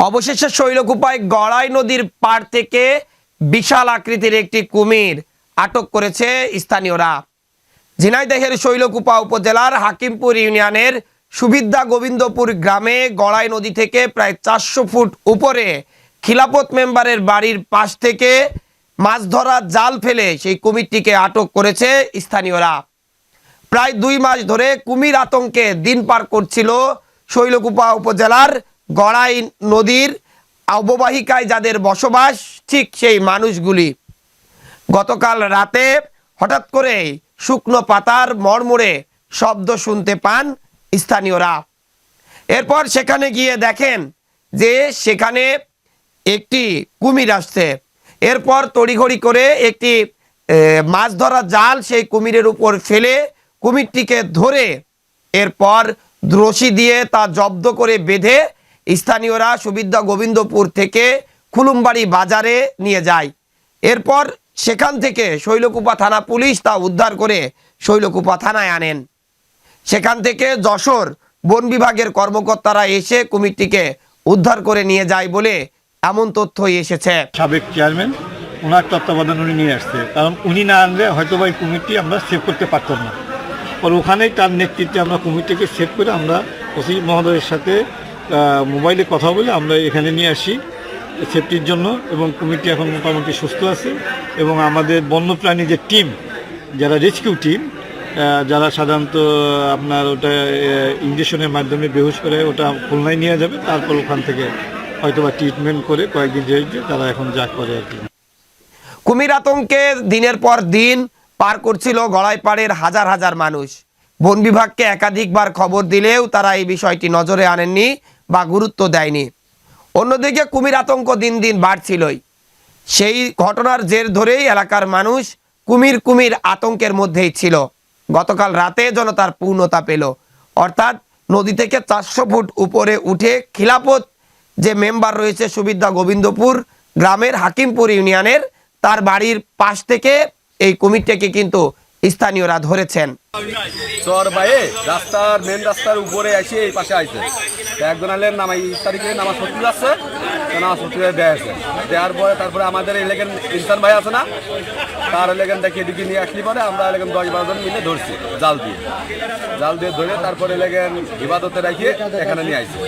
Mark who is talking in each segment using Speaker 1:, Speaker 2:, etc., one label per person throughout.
Speaker 1: অবশেষে শৈলকুপায় গড়াই নদীর পাড় থেকে বিশাল আকৃতির একটি কুমির আটক করেছে স্থানীয়রা। ঝিনাইদহের শৈলকুপা উপজেলার হাকিমপুর ইউনিয়নের সুবিদ্যা গোবিন্দপুর গ্রামে গড়াই নদী থেকে প্রায় 400 ফুট উপরে খিলাফত মেম্বারের বাড়ির পাশ থেকে মাছ ধরা জাল ফেলে সেই কুমিরটিকে আটক করেছে স্থানীয়রা। প্রায় 2 মাস ধরে কুমির আতঙ্কে দিন পার করছিল শৈলকুপা উপজেলার গড়াই নদীর অববাহিকায় যাদের বসবাস, ঠিক সেই মানুষগুলি। গতকাল রাতে হঠাৎ করে শুকনো পাতার মড়মড়ে শব্দ শুনতে পান স্থানীয়রা। এরপর সেখানে গিয়ে দেখেন যে সেখানে একটি কুমির আসছে। এরপর তড়িঘড়ি করে একটি মাছ ধরা জাল সেই কুমিরের উপর ফেলে কুমিরটিকে ধরে এরপর রশি দিয়ে তা জব্দ করে বেঁধে স্থানীয়রা সুবিদ্যা গোবিন্দপুর থেকে খুলুমবাড়ি বাজারে নিয়ে যায়। এরপর সেখান থেকে শৈলকুপা থানা পুলিশ তা উদ্ধার করে শৈলকুপা থানায় আনেন। সেখান থেকে যশোর বন বিভাগের কর্মকর্তারা এসে কুমিরটিকে উদ্ধার করে নিয়ে যায় বলে এমন তথ্যই এসেছে।
Speaker 2: সাবেক চেয়ারম্যান ওনার তত্ত্বাবধান উনি নিয়ে আসছে, কারণ উনি না আনলে হয়তো এই কুমিরটি আমরা সেভ করতে পারতাম না। পর ওখানেই তার নেতৃত্বে আমরা কুমিরটিকে সেভ করে আমরা ওসি মহোদয়ের সাথে মোবাইলে কথা বলে আমরা এখানে নিয়ে আসি সেফটির জন্য, এবং কুমিরটি এখন মোটামুটি সুস্থ আছে। এবং আমাদের বন্যপ্রাণী যে টিম, যারা রেস্কিউ টিম, যারা সাধারণত আপনার ওটা ইঞ্জেকশনের মাধ্যমে বেহুশ করে ওটা খুলনায় নিয়ে যাবে, তারপর ওখান থেকে হয়তোবা ট্রিটমেন্ট করে কয়েকদিন রেখে তারা এখন যা করে আর কি।
Speaker 1: কুমির আতঙ্কে দিনের পর দিন পার করছিল গড়াইপাড়ের হাজার হাজার মানুষ। বন বিভাগকে একাধিকবার খবর দিলেও তারা এই বিষয়টি নজরে আনেননি বা গুরুত্ব দেয়নি। অন্যদিকে কুমির আতঙ্ক দিন দিন বাড়ছিলই। সেই ঘটনার জের ধরেই এলাকার মানুষ কুমির আতঙ্কের মধ্যেই ছিল। গতকাল রাতে যেন তার পূর্ণতা পেল, অর্থাৎ নদী থেকে 400 ফুট উপরে উঠে খিলাফত যে মেম্বার রয়েছে সুবিদ্যা গোবিন্দপুর গ্রামের হাকিমপুর ইউনিয়নের, তার বাড়ির পাশ থেকে এই কুমিরটাকে কিন্তু স্থানীয়রা ধরেছেন।
Speaker 3: চর বাইয়ে রাস্তার মেন রাস্তার উপরে এসে এই পাশে আইছে একজন আলেন নামাই তারিখে নামাজ সত্যি যাচ্ছে, নামাজ সত্যি দেয়া আছে। দেওয়ার পরে তারপরে আমাদের এই লেগেন ইনসান ভাই আছে না, তার লেগেন দেখে এদিকে নিয়ে আসলি পরে আমরা লেগেন 10-12 জন মিলে ধরছি জাল দিয়ে ধরে তারপরে লেগেন ইবাদতে রাখিয়ে এখানে নিয়ে আসছি।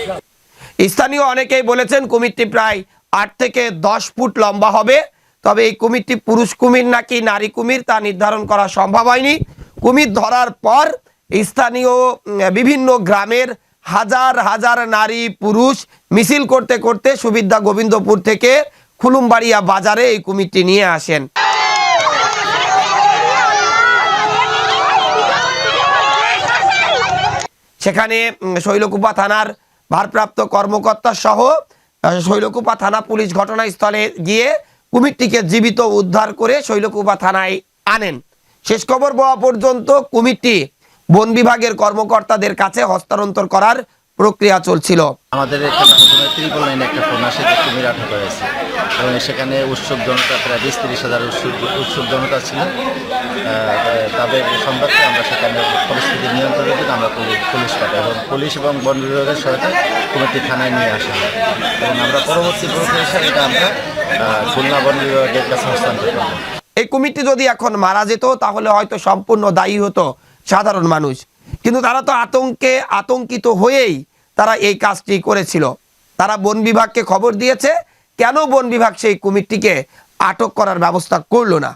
Speaker 1: স্থানীয় অনেকেই বলেছেন কুমিরটি প্রায় 8 থেকে 10 ফুট লম্বা হবে। তবে এই কুমিরটি পুরুষ কুমির নাকি নারী কুমির তা নির্ধারণ করা সম্ভব হয়নি। কুমির ধরার পর স্থানীয় বিভিন্ন গ্রামের হাজার হাজার নারী পুরুষ মিছিল করতে করতে সুবিদ্যা গোবিন্দপুর থেকে খুলুমবাড়িয়া বাজারে এই কুমিরটি নিয়ে আসেন। সেখানে শৈলকুপা থানার ভারপ্রাপ্ত কর্মকর্তা সহ শৈলকুপা থানা পুলিশ ঘটনাস্থলে গিয়ে কুমিরটিকে জীবিত উদ্ধার করে শৈলকুপা থানায় আনেন। শেষ খবর পাওয়া পর্যন্ত কুমিরটি বন বিভাগের কর্মকর্তাদের কাছে হস্তান্তর করার প্রক্রিয়া চলছিল।
Speaker 4: আমাদের এখানে প্রথমে ত্রিপল লাইনে একটা ফোন আসে যে কুমির আটক হয়েছে, এবং সেখানে উৎসুক জনতা প্রায় 20-30 হাজার উৎসুক জনতা ছিল। তাদের সংবাদে আমরা সেখানে পরিস্থিতি নিয়ন্ত্রণের জন্য আমরা পুলিশ পাঠাই, এবং পুলিশ এবং বন বিভাগের সহায়তায় কুমিরটি থানায় নিয়ে আসা হয়, এবং আমরা পরবর্তী প্রক্রিয়া এটা আমরা খুলনা বন বিভাগের কাছে হস্তান্তর করব।
Speaker 1: এই কুমিরটি যদি এখন মারা যেত তাহলে হয়তো সম্পূর্ণ দায়ী হতো সাধারণ মানুষ, কিন্তু তারা তো আতঙ্কিত হয়েই তারা এই কাজটি করেছিল। তারা বন বিভাগকে খবর দিয়েছে, কেন বন বিভাগ সেই কুমিরটিকে আটক করার ব্যবস্থা করলো না,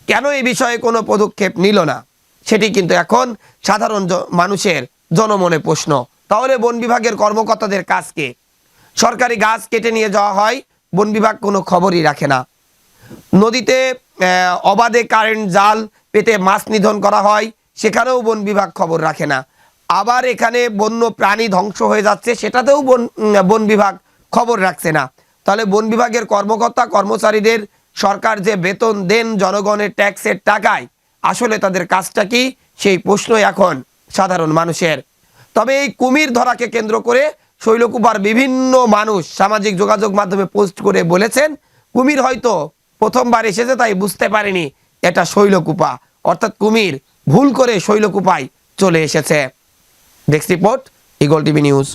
Speaker 1: কেন এই বিষয়ে কোনো পদক্ষেপ নিল না, সেটি কিন্তু এখন সাধারণ মানুষের জনমনে প্রশ্ন। তাহলে বন বিভাগের কর্মকর্তাদের কাজকে সরকারি গাছ কেটে নিয়ে যাওয়া হয়, বন বিভাগ কোনো খবরই রাখে না। নদীতে অবাধে কারেন্ট জাল পেতে মাছ নিধন করা হয়, সেখানেও বন বিভাগ খবর রাখে না। আবার এখানে বন্য প্রাণী ধ্বংস হয়ে যাচ্ছে, সেটাতেও বন বিভাগ খবর রাখছে না। তাহলে বন বিভাগের কর্মকর্তা কর্মচারীদের সরকার যে বেতন দেন জনগণের ট্যাক্সের টাকায়, আসলে তাদের কাজটা কি, সেই প্রশ্নই এখন সাধারণ মানুষের। তবে এই কুমির ধরাকে কেন্দ্র করে শৈলকুপার বিভিন্ন মানুষ সামাজিক যোগাযোগ মাধ্যমে পোস্ট করে বলেছেন কুমির হয়তো প্রথমবার এসেছে তাই বুঝতে পারেনি এটা শৈলকুপা, অর্থাৎ কুমির ভুল করে শৈলকুপায় চলে এসেছে। Desk report, eagle TV news.